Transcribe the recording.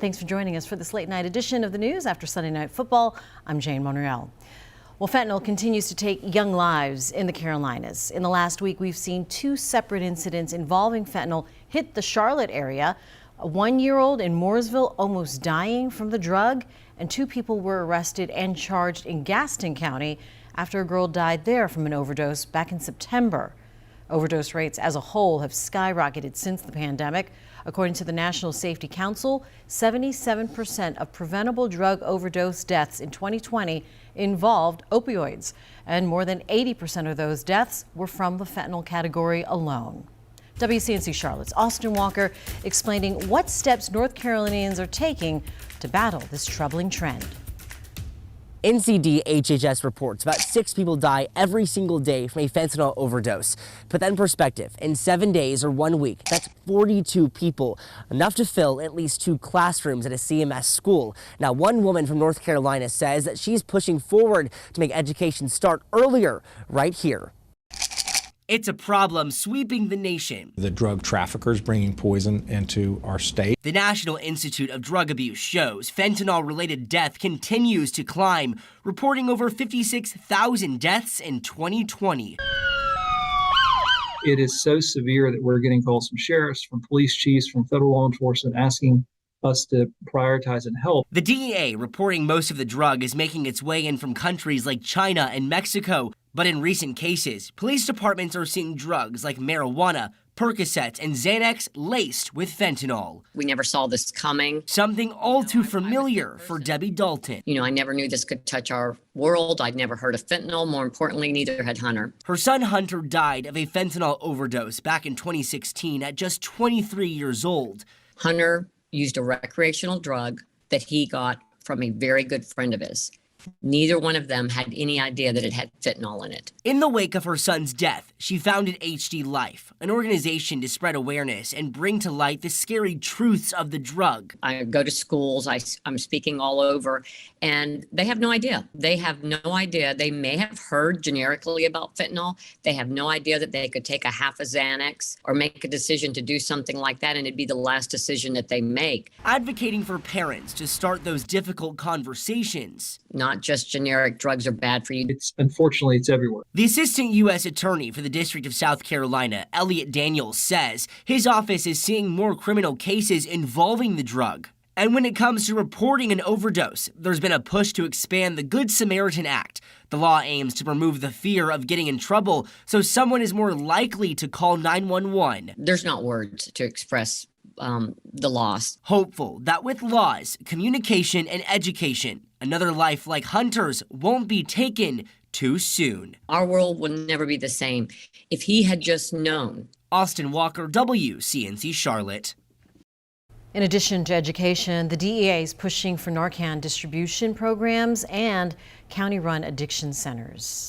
Thanks for joining us for this late night edition of the news after Sunday Night Football. I'm Jane Monreal. Well, fentanyl continues to take young lives in the Carolinas. In the last week, we've seen two separate incidents involving fentanyl hit the Charlotte area. A 1-year-old in Mooresville almost dying from the drug, and 2 people were arrested and charged in Gaston County after a girl died there from an overdose back in September. Overdose rates as a whole have skyrocketed since the pandemic. According to the National Safety Council, 77% of preventable drug overdose deaths in 2020 involved opioids, and more than 80% of those deaths were from the fentanyl category alone. WCNC Charlotte's Austin Walker explaining what steps North Carolinians are taking to battle this troubling trend. NCD-HHS reports about 6 people die every single day from a fentanyl overdose. Put that in perspective, in 7 days or 1 week, that's 42 people, enough to fill at least 2 classrooms at a CMS school. Now, one woman from North Carolina says that she's pushing forward to make education start earlier right here. It's a problem sweeping the nation. The drug traffickers bringing poison into our state. The National Institute of Drug Abuse shows fentanyl-related death continues to climb, reporting over 56,000 deaths in 2020. It is so severe that we're getting calls from sheriffs, from police chiefs, from federal law enforcement asking us to prioritize and help. The DEA reporting most of the drug is making its way in from countries like China and Mexico. But in recent cases, police departments are seeing drugs like marijuana, Percocet, and Xanax laced with fentanyl. We never saw this coming. Something all too familiar for Debbie Dalton. I never knew this could touch our world. I'd never heard of fentanyl. More importantly, neither had Hunter. Her son Hunter died of a fentanyl overdose back in 2016 at just 23 years old. Hunter used a recreational drug that he got from a very good friend of his. Neither one of them had any idea that it had fentanyl in it. In the wake of her son's death, she founded HD Life, an organization to spread awareness and bring to light the scary truths of the drug. I go to schools, I'm speaking all over, and they have no idea. They have no idea. They may have heard generically about fentanyl. They have no idea that they could take a half a Xanax or make a decision to do something like that, and it'd be the last decision that they make. Advocating for parents to start those difficult conversations. Not just generic drugs are bad for you. Unfortunately, it's everywhere. The assistant U.S. attorney for the District of South Carolina, Elliot Daniels, says his office is seeing more criminal cases involving the drug. And when it comes to reporting an overdose, there's been a push to expand the Good Samaritan Act. The law aims to remove the fear of getting in trouble so someone is more likely to call 911. There's not words to express the loss. Hopeful that with laws, communication, and education, another life like Hunter's won't be taken too soon. Our world will never be the same if he had just known. Austin Walker, WCNC Charlotte. In addition to education, the DEA is pushing for Narcan distribution programs and county-run addiction centers.